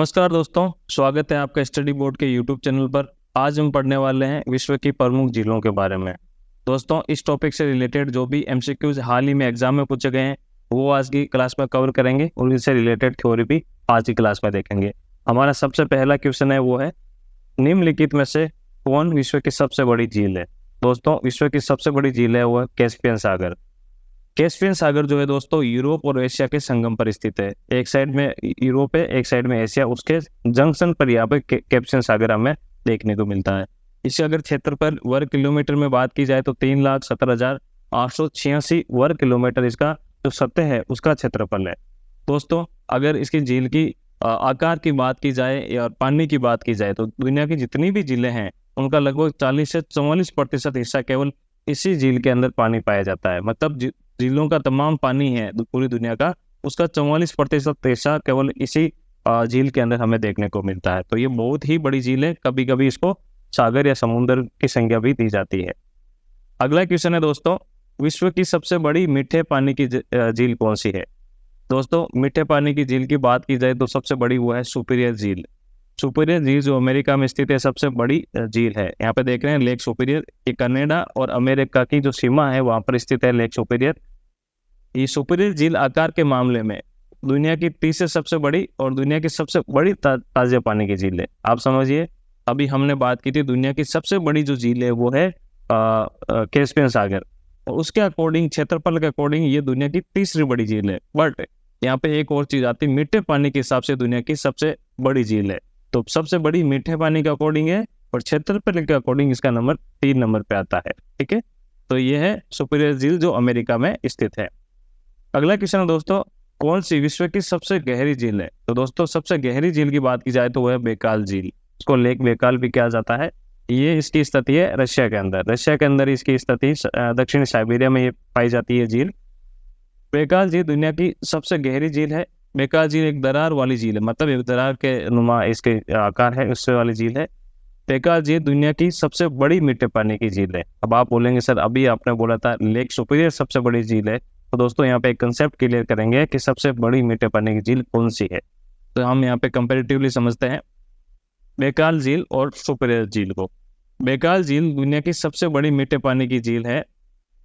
नमस्कार दोस्तों, स्वागत है आपका स्टडी बोर्ड के यूट्यूब चैनल पर। आज हम पढ़ने वाले हैं विश्व की प्रमुख झीलों के बारे में। दोस्तों, इस टॉपिक से रिलेटेड जो भी एमसीक्यूज हाल ही में एग्जाम में पूछे गए हैं वो आज की क्लास में कवर करेंगे और इनसे रिलेटेड थ्योरी भी आज की क्लास में देखेंगे। हमारा सबसे पहला क्वेश्चन है वो है, निम्नलिखित में से कौन विश्व की सबसे बड़ी झील है। दोस्तों, विश्व की सबसे बड़ी झील है वो है कैस्पियन सागर। कैस्पियन सागर जो है दोस्तों यूरोप और एशिया के संगम पर स्थित है। एक साइड में यूरोप है, एक साइड में एशिया, उसके जंक्शन पर यहाँ पे कैस्पियन सागर हमें देखने को मिलता है। इससे अगर क्षेत्रफल वर्ग किलोमीटर में बात की जाए तो 3,17,886 वर्ग किलोमीटर इसका जो सतह है उसका क्षेत्रफल है। दोस्तों, अगर इसकी झील की आकार की बात की जाए या पानी की बात की जाए तो दुनिया की जितनी भी झीलें हैं उनका लगभग 40 से 44% हिस्सा केवल इसी झील के अंदर पानी पाया जाता है। मतलब झीलों का तमाम पानी है पूरी दुनिया का, उसका 44% हिस्सा केवल इसी झील के अंदर हमें देखने को मिलता है। तो ये बहुत ही बड़ी झील है, कभी कभी इसको सागर या समुद्र की संज्ञा भी दी जाती है। अगला क्वेश्चन है दोस्तों, विश्व की सबसे बड़ी मीठे पानी की झील कौन सी है। दोस्तों, मीठे पानी की झील की बात की जाए तो सबसे बड़ी वो है सुपीरियर झील। सुपीरियर झील जो अमेरिका में स्थित है सबसे बड़ी झील है। यहाँ पे देख रहे हैं लेक सुपीरियर, ये कनाडा और अमेरिका की जो सीमा है वहां पर स्थित है लेक सुपीरियर। ये सुपीरियर झील आकार के मामले में दुनिया की तीसरी सबसे बड़ी और दुनिया की सबसे बड़ी ताजे पानी की झील है। आप समझिए, अभी हमने बात की थी दुनिया की सबसे बड़ी जो झील है वो है कैस्पियन सागर, और उसके अकॉर्डिंग, क्षेत्रफल के अकॉर्डिंग ये दुनिया की तीसरी बड़ी झील है। बट यहाँ पे एक और चीज आती है, मीठे पानी के हिसाब से दुनिया की सबसे बड़ी झील है। तो सबसे बड़ी मीठे पानी के अकॉर्डिंग है और क्षेत्रफल के अकॉर्डिंग इसका नंबर 3 नंबर पे आता है। ठीक है, तो ये है सुपीरियर झील जो अमेरिका में स्थित है। अगला क्वेश्चन है दोस्तों, कौन सी विश्व की सबसे गहरी झील है। तो दोस्तों, सबसे गहरी झील की बात की जाए तो वह है बैकाल झील। इसको लेक बैकाल भी कहा जाता है। ये इसकी स्थिति है रशिया के अंदर। रशिया के अंदर इसकी स्थिति दक्षिणी साइबेरिया में ये पाई जाती है झील। बैकाल झील दुनिया की सबसे गहरी झील है। बैकाल झील एक दरार वाली झील है, मतलब एक दरार के नुमा इसके आकार है, उससे वाली झील है। बैकाल झील दुनिया की सबसे बड़ी मीठे पानी की झील है। अब आप बोलेंगे सर अभी आपने बोला था लेक सुपीरियर सबसे बड़ी झील है, तो दोस्तों यहाँ पे एक कंसेप्ट क्लियर करेंगे कि सबसे बड़ी मीठे पानी की झील कौन सी है। तो हम यहाँ पे कंपैरेटिवली समझते हैं बैकाल झील और सुपीरियर झील को। बैकाल झील दुनिया की सबसे बड़ी मीठे पानी की झील है,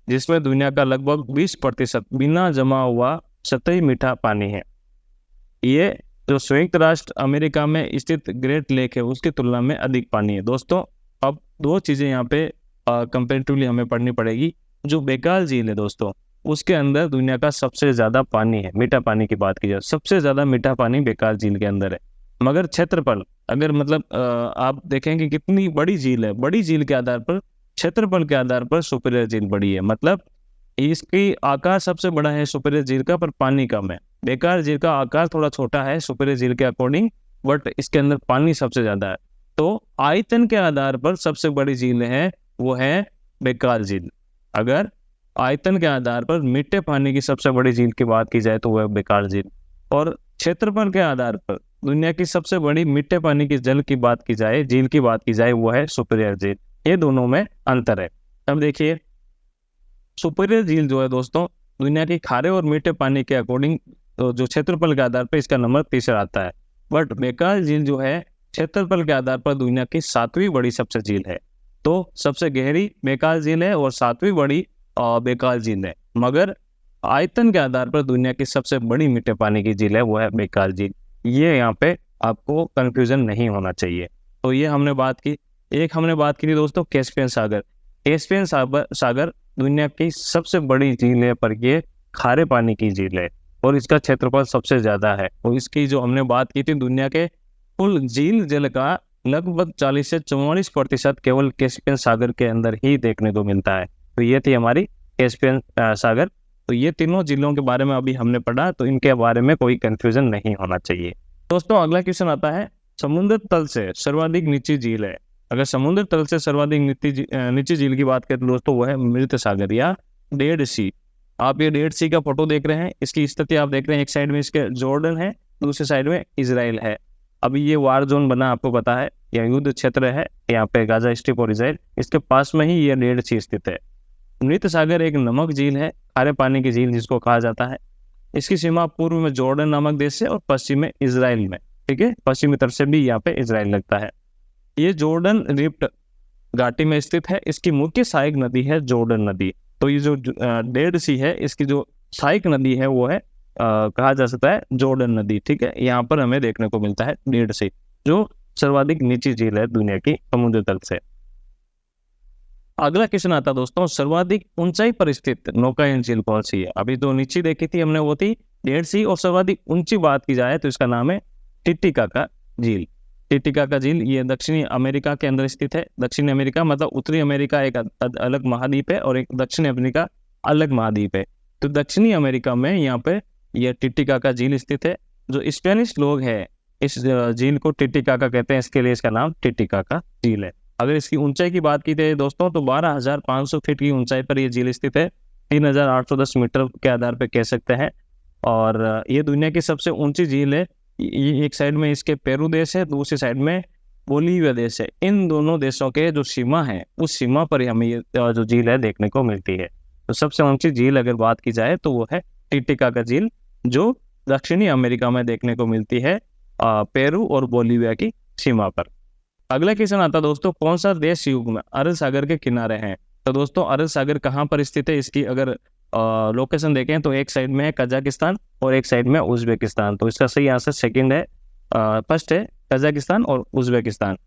जिसमें दुनिया का लगभग 20% बिना जमा हुआ सतही मीठा पानी है। ये जो संयुक्त राष्ट्र अमेरिका में स्थित ग्रेट लेक है उसकी तुलना में अधिक पानी है। दोस्तों, अब दो चीजें यहाँ पे कंपैरेटिवली हमें पढ़नी पड़ेगी। जो बैकाल झील है दोस्तों, उसके अंदर दुनिया का सबसे ज्यादा पानी है। मीठा पानी की बात की जाए, सबसे ज्यादा मीठा पानी बैकाल झील के अंदर है। मगर क्षेत्रफल अगर मतलब आप देखेंगे कितनी बड़ी झील है, बड़ी झील के आधार पर, क्षेत्रफल के आधार पर सुपीरियर झील बड़ी है। मतलब इसकी आकार सबसे बड़ा है सुपीरियर झील का, पर पानी कम है। बैकाल झील का आकार थोड़ा छोटा है सुपीरियर झील के अकॉर्डिंग, बट इसके अंदर पानी सबसे ज्यादा है। तो आयतन के आधार पर सबसे बड़ी झील है वो है बैकाल झील। अगर आयतन के आधार पर मीठे पानी की सबसे बड़ी झील की बात की जाए तो वह बैकाल झील, और क्षेत्रफल के आधार पर दुनिया की सबसे बड़ी मीठे पानी की जल की बात की जाए, झील की बात की जाए, वो है सुपीरियर झील। ये दोनों में अंतर है। अब देखिए, सुपीरियर झील जो है दोस्तों दुनिया के खारे और मीठे पानी के अकॉर्डिंग तो जो क्षेत्रफल के आधार पर इसका नंबर तीसरा आता है। बट बैकाल झील जो है क्षेत्रफल के आधार पर दुनिया की 7वीं बड़ी सबसे झील है। तो सबसे गहरी बैकाल झील है और 7वीं बड़ी बैकाल झील है। मगर आयतन के आधार पर दुनिया की सबसे बड़ी मीठे पानी की झील है वो है बैकाल झील। ये यहाँ पे आपको कंफ्यूजन नहीं होना चाहिए। तो ये हमने बात की। एक हमने बात की थी दोस्तों कैस्पियन सागर। कैस्पियन सागर दुनिया की सबसे बड़ी झील है, पर ये खारे पानी की झील है और इसका क्षेत्रफल सबसे ज्यादा है। और इसकी जो हमने बात की थी, दुनिया के कुल झील जल का लगभग 40 से 44% केवल कैस्पियन सागर के अंदर ही देखने को मिलता है। तो ये थी हमारी कैस्पियन सागर। तो ये तीनों झीलों के बारे में अभी हमने पढ़ा, तो इनके बारे में कोई कंफ्यूजन नहीं होना चाहिए। दोस्तों, अगला क्वेश्चन आता है, समुद्र तल से सर्वाधिक नीची झील है। अगर समुद्र तल से सर्वाधिक नीची झील की बात करें तो दोस्तों वो है मृत सागर या डेड सी। आप ये डेड सी का फोटो देख रहे हैं, इसकी स्थिति आप देख रहे हैं, एक साइड में इसके जॉर्डन है, दूसरी साइड में इजराइल है। अभी ये वार जोन बना, आपको पता है, यह युद्ध क्षेत्र है, यहाँ पे गाजा स्ट्रिप और इजराइल, इसके पास में ही ये डेड सी स्थित है। मृत सागर एक नमक झील है, खारे पानी की झील जिसको कहा जाता है। इसकी सीमा पूर्व में जॉर्डन नामक देश से और पश्चिम में इजराइल में। ठीक है, पश्चिमी तरफ से भी यहाँ पे इजराइल लगता है। ये जॉर्डन रिफ्ट घाटी में स्थित है। इसकी मुख्य सहायक नदी है जॉर्डन नदी। तो ये जो डेड सी है, इसकी जो सहायक नदी है वो है कहा जा सकता है जॉर्डन नदी। ठीक है, यहाँ पर हमें देखने को मिलता है डेड सी, जो सर्वाधिक नीची झील है दुनिया की समुद्र तल से। अगला क्वेश्चन आता है दोस्तों, सर्वाधिक ऊंचाई पर स्थित नौकायन झील कौन सी है? अभी तो नीचे देखी थी हमने, वो थी डेड सी, और सर्वाधिक ऊंची बात की जाए तो इसका नाम है टिटिकाका झील। टिटिकाका झील ये दक्षिणी अमेरिका के अंदर स्थित है। दक्षिणी अमेरिका मतलब उत्तरी अमेरिका एक अलग महाद्वीप है और एक दक्षिणी अमेरिका अलग महाद्वीप है। तो दक्षिणी अमेरिका में यहाँ पे यह टिटिकाका झील स्थित है। जो स्पेनिश लोग हैं इस झील को टिटिकाका कहते हैं, इसके लिए इसका नाम टिटिकाका झील है। अगर इसकी ऊंचाई की बात की जाए दोस्तों तो 12,500 फीट की ऊंचाई पर यह झील स्थित है। 3,810 मीटर के आधार पर कह सकते हैं। और ये दुनिया की सबसे ऊंची झील है। एक साइड में इसके पेरू देश है, दूसरी साइड में बोलीविया देश है। इन दोनों देशों के जो सीमा है उस सीमा पर ही हमें ये जो झील है देखने को मिलती है। तो सबसे ऊंची झील अगर बात की जाए तो वो है टिटिकाका झील, जो दक्षिणी अमेरिका में देखने को मिलती है, पेरू और बोलीविया की सीमा पर। अगला क्वेश्चन आता है दोस्तों, कौन सा देश युग में अरब सागर के किनारे हैं? तो दोस्तों अरब सागर कहाँ पर स्थित है? इसकी अगर लोकेशन देखें तो एक साइड में है कजाकिस्तान और एक साइड में उज्बेकिस्तान। तो इसका सही आंसर सेकंड है, फर्स्ट है कजाकिस्तान और उज्बेकिस्तान।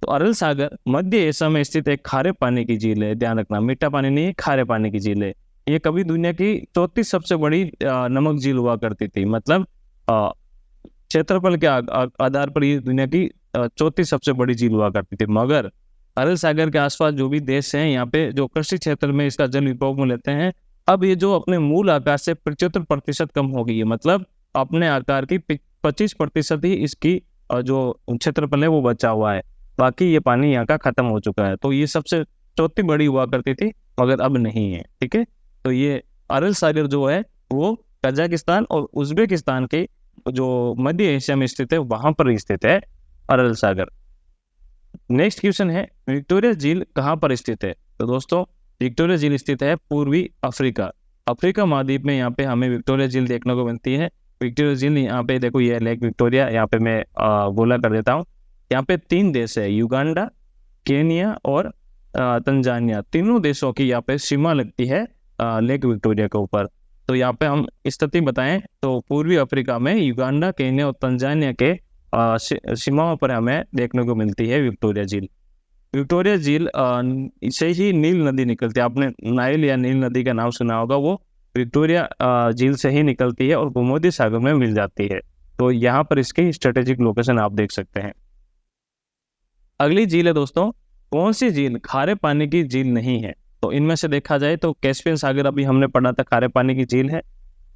तो अरब सागर मध्य एशिया में स्थित एक खारे पानी की झील है। ध्यान रखना, मीठा पानी नहीं है, खारे पानी की झील है। ये कभी दुनिया की चौथी सबसे बड़ी नमक झील हुआ करती थी। मतलब क्षेत्रफल के आधार पर ये दुनिया की चौथी सबसे बड़ी झील हुआ करती थी। मगर अरब सागर के आसपास जो भी देश हैं यहाँ पे जो कृषि क्षेत्र में इसका जल उपयोग में लेते हैं, अब ये जो अपने मूल आकार से 75% कम हो गई है। मतलब अपने आकार की 25% ही इसकी जो क्षेत्रफल है वो बचा हुआ है, बाकी ये पानी यहाँ का खत्म हो चुका है। तो ये सबसे चौथी बड़ी हुआ करती थी मगर अब नहीं है। ठीक है, तो ये अरब सागर जो है वो कजाकिस्तान और उज्बेकिस्तान के जो मध्य एशिया में स्थित है वहां पर स्थित है अरब सागर। नेक्स्ट क्वेश्चन है, विक्टोरिया झील कहाँ पर स्थित है? तो दोस्तों विक्टोरिया झील स्थित है पूर्वी अफ्रीका महाद्वीप में। यहाँ पे हमें विक्टोरिया झील देखने को मिलती है। विक्टोरिया झील यहाँ पे देखो, ये लेक विक्टोरिया, यहाँ पे मैं गोला कर देता हूँ। यहाँ पे 3 देश है, युगांडा, केनिया और तंजानिया। तीनों देशों की यहाँ पे सीमा लगती है लेक विक्टोरिया के ऊपर। तो यहाँ पे हम स्थिति बताएं तो पूर्वी अफ्रीका में युगांडा, केन्या और तंजानिया के सीमाओं पर हमें देखने को मिलती है विक्टोरिया झील। विक्टोरिया झील से ही नील नदी निकलती है। आपने नाइल या नील नदी का नाम सुना होगा, वो विक्टोरिया झील से ही निकलती है और भूमध्य सागर में मिल जाती है। तो यहाँ पर इसकी स्ट्रेटेजिक लोकेशन आप देख सकते हैं। अगली झील है दोस्तों, कौन सी झील खारे पानी की झील नहीं है? तो इनमें से देखा जाए तो कैस्पियन सागर अभी हमने पढ़ा था खारे पानी की झील है।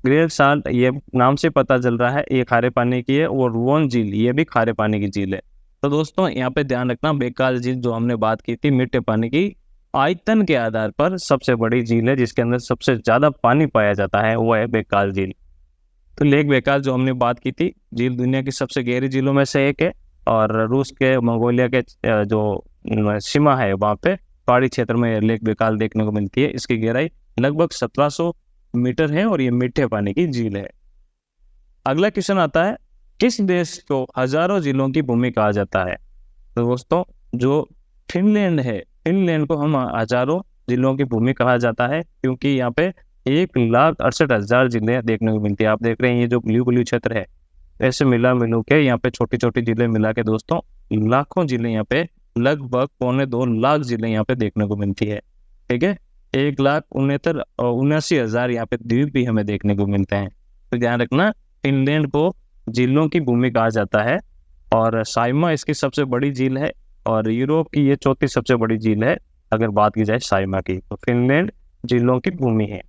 ग्रेट साल्ट ये नाम से पता चल रहा है ये खारे पानी की है। और रोवन झील ये भी खारे पानी की झील है। तो दोस्तों यहाँ पे ध्यान रखना, बेकाल झील जो हमने बात की थी मीठे पानी की, आयतन के आधार पर सबसे बड़ी झील है जिसके अंदर सबसे ज्यादा पानी पाया जाता है, वो है बेकाल झील। तो लेक बेकाल जो हमने बात की थी, झील दुनिया की सबसे गहरी झीलों में से एक है। और रूस के मंगोलिया के जो सीमा है वहाँ पे पहाड़ी क्षेत्र में लेक बेकाल देखने को मिलती है। इसकी गहराई लगभग 1700 मीटर है और ये मीठे पानी की झील है। अगला क्वेश्चन आता है, किस देश को हजारों झीलों की भूमि कहा जाता है? तो दोस्तों जो फिनलैंड है, फिनलैंड को हम हजारों झीलों की भूमि कहा जाता है क्योंकि यहाँ पे 1,68,000 झीलें देखने को मिलती है। आप देख रहे हैं ये जो ब्लू क्षेत्र है, ऐसे मिलू के यहाँ पे छोटी छोटी झीलें मिला के दोस्तों लाखों झीलें यहाँ पे, लगभग 2.25 लाख झीलें यहाँ पे देखने को मिलती है। ठीक है, 1,79,000 यहाँ पे द्वीप भी हमें देखने को मिलते हैं। तो ध्यान रखना, फिनलैंड को झीलों की भूमि कहा जाता है। और साइमा इसकी सबसे बड़ी झील है और यूरोप की ये चौथी सबसे बड़ी झील है अगर बात की जाए साइमा की। तो फिनलैंड झीलों की भूमि है।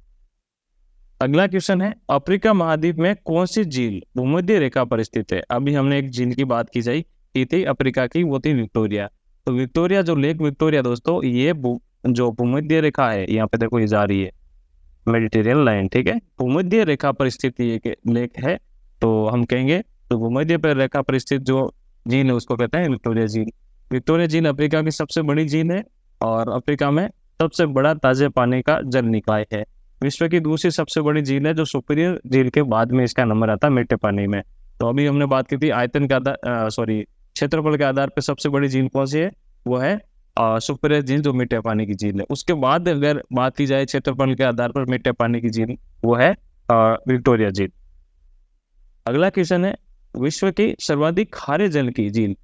अगला क्वेश्चन है, अफ्रीका महाद्वीप में कौन सी झील भूमध्य रेखा पर स्थित है? अभी हमने एक झील की बात की थी अफ्रीका की, वो थी विक्टोरिया। तो विक्टोरिया जो लेक विक्टोरिया दोस्तों, ये जो भूमध्य रेखा है, यहाँ पे देखो ये जा रही है मेडिटेरियन लाइन। ठीक है, भूमध्य रेखा पर स्थित ये लेक है। तो हम कहेंगे तो भूमध्य पर रेखा पर स्थित जो झील है उसको कहते हैं विक्टोरिया झील। विक्टोरिया झील अफ्रीका की सबसे बड़ी झील है और अफ्रीका में सबसे बड़ा ताजे पानी का जल निकाय है। विश्व की दूसरी सबसे बड़ी झील है जो सुपीरियर झील के बाद में इसका नंबर आता है मीठे पानी में। तो अभी हमने बात की थी आयतन के आधार क्षेत्रफल के आधार पर सबसे बड़ी झील कौन सी है, वो है सुपीरियर झील जो मीठे पानी की झील है। उसके बाद अगर बात की जाए क्षेत्रफल के आधार पर मीठे पानी की झील, वो है विक्टोरिया झील। अगला क्वेश्चन है, विश्व की सर्वाधिक खारे जल की झील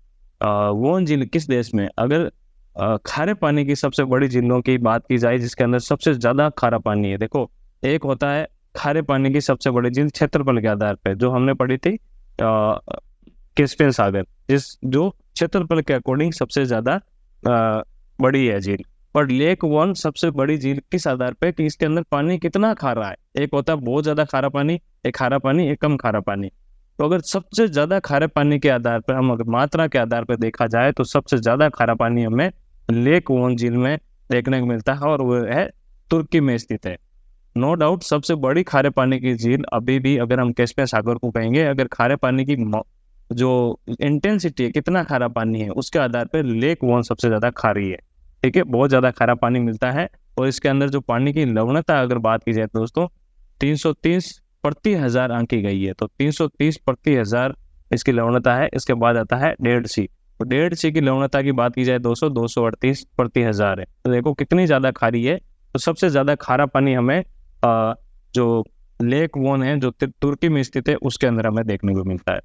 वोन झील किस देश में? अगर खारे पानी की सबसे बड़ी झीलों की बात की जाए जिसके अंदर सबसे ज्यादा खारा पानी है, देखो एक होता है खारे पानी की सबसे बड़ी झील क्षेत्रफल के आधार पर, जो हमने पढ़ी थी कैस्पियन सागर, जो क्षेत्रफल के अकॉर्डिंग सबसे ज्यादा बड़ी है झील। पर लेक वन सबसे बड़ी झील किस आधार पे कि इसके अंदर पानी कितना खारा है। एक होता है बहुत ज्यादा खारा पानी, एक खारा पानी, एक कम खारा पानी। तो अगर सबसे ज्यादा खारे पानी के आधार पर हम अगर मात्रा के आधार पर देखा जाए तो सबसे ज्यादा खारा पानी हमें लेक वन झील में देखने को मिलता है, और वो है तुर्की में स्थित है। नो डाउट सबसे बड़ी खारे पानी की झील अभी भी अगर हम कैस्पियन सागर को कहेंगे, अगर खारे पानी की जो इंटेंसिटी है, कितना खारा पानी है, उसके आधार पर लेक वन सबसे ज्यादा खारी है। ठीक है, बहुत ज्यादा खारा पानी मिलता है। और इसके अंदर जो पानी की लवणता अगर बात की जाए दोस्तों 330 प्रति हजार आंकी गई है। तो 330 प्रति हजार इसकी लवणता है। इसके बाद आता है डेड सी। तो डेड सी की लवणता की बात की जाए 238 प्रति हजार है। तो देखो कितनी ज्यादा खारी है। तो सबसे ज्यादा खारा पानी हमें जो लेक वन है जो तुर्की में स्थित है उसके अंदर हमें देखने को मिलता है।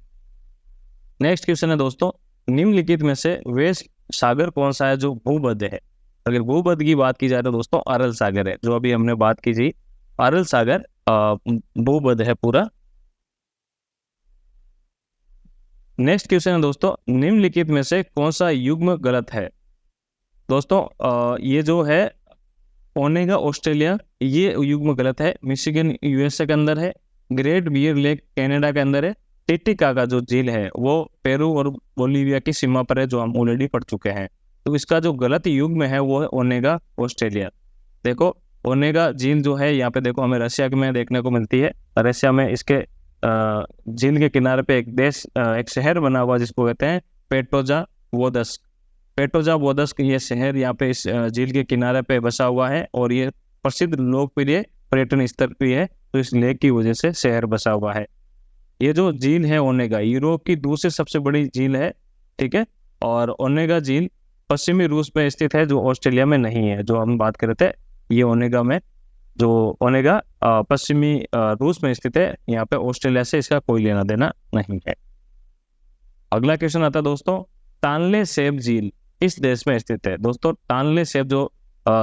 नेक्स्ट क्वेश्चन है दोस्तों, निम्नलिखित में से वे सागर कौन सा है जो भूमध्य है? अगर भूमध्य की बात की जाए तो दोस्तों अरल सागर है, जो अभी हमने बात की थी। अरल सागर भूमध्य है पूरा। नेक्स्ट क्वेश्चन है दोस्तों, निम्नलिखित में से कौन सा युग्म गलत है? दोस्तों ये जो है ओनेगा ऑस्ट्रेलिया, ये युग्म गलत है। मिशिगन यूएसए के अंदर है। ग्रेट बियर लेक कनाडा के अंदर है। टिटिकाका जो झील है वो पेरू और बोलीविया की सीमा पर है, जो हम ऑलरेडी पढ़ चुके हैं। तो इसका जो गलत युग्म है वो है ओनेगा ऑस्ट्रेलिया। देखो ओनेगा झील जो है यहाँ पे देखो हमें रशिया में देखने को मिलती है। रशिया में इसके झील के किनारे पे एक शहर बना हुआ जिसको कहते हैं पेट्रोजा वोदस्क। पेट्रोजा वोदस्क ये शहर यहाँ पे इस झील के किनारे पे बसा हुआ है, और ये प्रसिद्ध लोकप्रिय पर्यटन स्थल भी है। तो इस लेक की वजह से शहर बसा हुआ है। ये जो झील है ओनेगा यूरोप की दूसरी सबसे बड़ी झील है। ठीक है, और ओनेगा झील पश्चिमी रूस में स्थित है, जो ऑस्ट्रेलिया में नहीं है। जो हम बात कर रहे थे ये ओनेगा पश्चिमी रूस में स्थित है। यहाँ पे ऑस्ट्रेलिया से इसका कोई लेना देना नहीं है। अगला क्वेश्चन आता है दोस्तों, टानले सैप झील इस देश में स्थित है? दोस्तों टानले सैप जो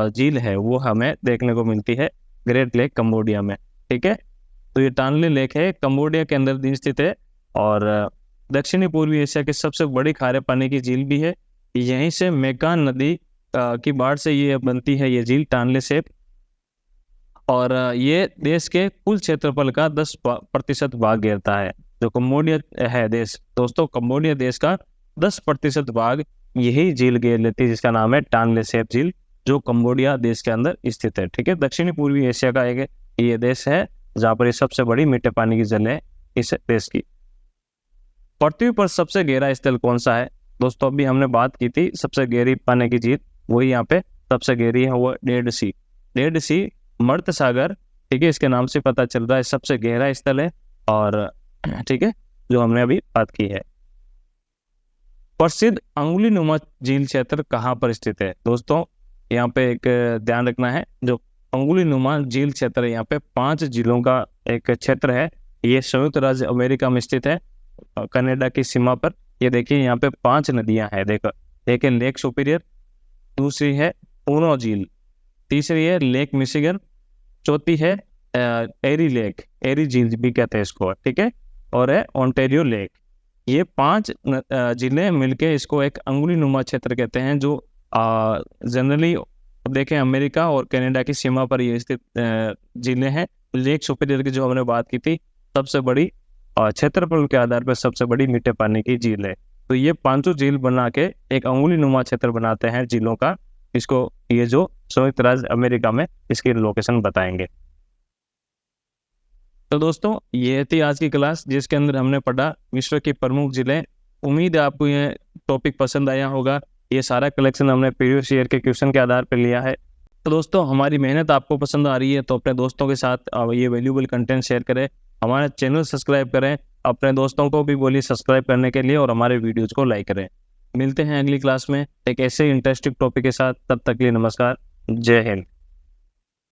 झील है वो हमें देखने को मिलती है ग्रेट लेक कंबोडिया में। ठीक है, तो ये टानले लेक है कंबोडिया के अंदर स्थित है, और दक्षिणी पूर्वी एशिया की सबसे बड़ी खारे पानी की झील भी है। यहीं से मेकान नदी की बाढ़ से ये बनती है ये झील टानले सैप, और ये देश के कुल क्षेत्रफल का 10% भाग घेरता है। जो कंबोडिया है देश, दोस्तों कंबोडिया देश का 10% भाग यही झील घेर लेती है, जिसका नाम है टानले सैप झील, जो कंबोडिया देश के अंदर स्थित है। ठीक है, दक्षिणी पूर्वी एशिया का एक ये देश है जहाँ पर ये सबसे बड़ी मीठे पानी की झील है इस देश की। पृथ्वी पर सबसे गहरा स्थल कौन सा है? दोस्तों अभी हमने बात की थी सबसे गहरी पानी की झील, वही यहाँ पे सबसे गहरी है, वो डेड सी। डेड सी मर्त सागर, ठीक है, इसके नाम से पता चल रहा है सबसे गहरा स्थल है। और ठीक है, जो हमने अभी बात की है। प्रसिद्ध अंगुली नुमा झील क्षेत्र कहाँ पर स्थित है? दोस्तों यहाँ पे एक ध्यान रखना है, जो अंगुली नुमा झील क्षेत्र है यहाँ पे 5 झीलों का एक क्षेत्र है। ये संयुक्त राज्य अमेरिका में स्थित है, कनाडा की सीमा पर। ये देखिए यहाँ पे 5 नदियां हैं। देखो एक है लेक सुपीरियर, दूसरी है ऊनो झील, तीसरी है लेक मिशिगन, चौथी है एरी लेक, एरी झील भी कहते हैं इसको। ठीक है, और है ओंटारियो लेक। ये 5 झीलें मिलके इसको एक अंगुली नुमा क्षेत्र कहते हैं, जो जनरली देखें अमेरिका और कनाडा की सीमा पर ये स्थित झीलें हैं। लेक सुपीरियर की जो हमने बात की थी सबसे बड़ी क्षेत्रफल के आधार पर सबसे बड़ी मीठे पानी की झील है। तो ये 5 झील बना के एक अंगुली नुमा क्षेत्र बनाते हैं झीलों का। इसको ये जो संयुक्त राज्य अमेरिका में इसकी लोकेशन बताएंगे। तो दोस्तों ये थी आज की क्लास, जिसके अंदर हमने पढ़ा विश्व की प्रमुख झीलें। उम्मीद है आपको ये टॉपिक पसंद आया होगा। ये सारा कलेक्शन हमने प्रीवियस ईयर के क्वेश्चन के आधार पर लिया है। तो दोस्तों हमारी मेहनत आपको पसंद आ रही है तो अपने दोस्तों के साथ ये वैल्यूएबल कंटेंट शेयर करें, हमारा चैनल सब्सक्राइब करें, अपने दोस्तों को भी बोलिए सब्सक्राइब करने के लिए और हमारे वीडियोज़ को लाइक करें। मिलते हैं अगली क्लास में एक ऐसे इंटरेस्टिंग टॉपिक के साथ। तब तक के लिए नमस्कार, जय हिंद।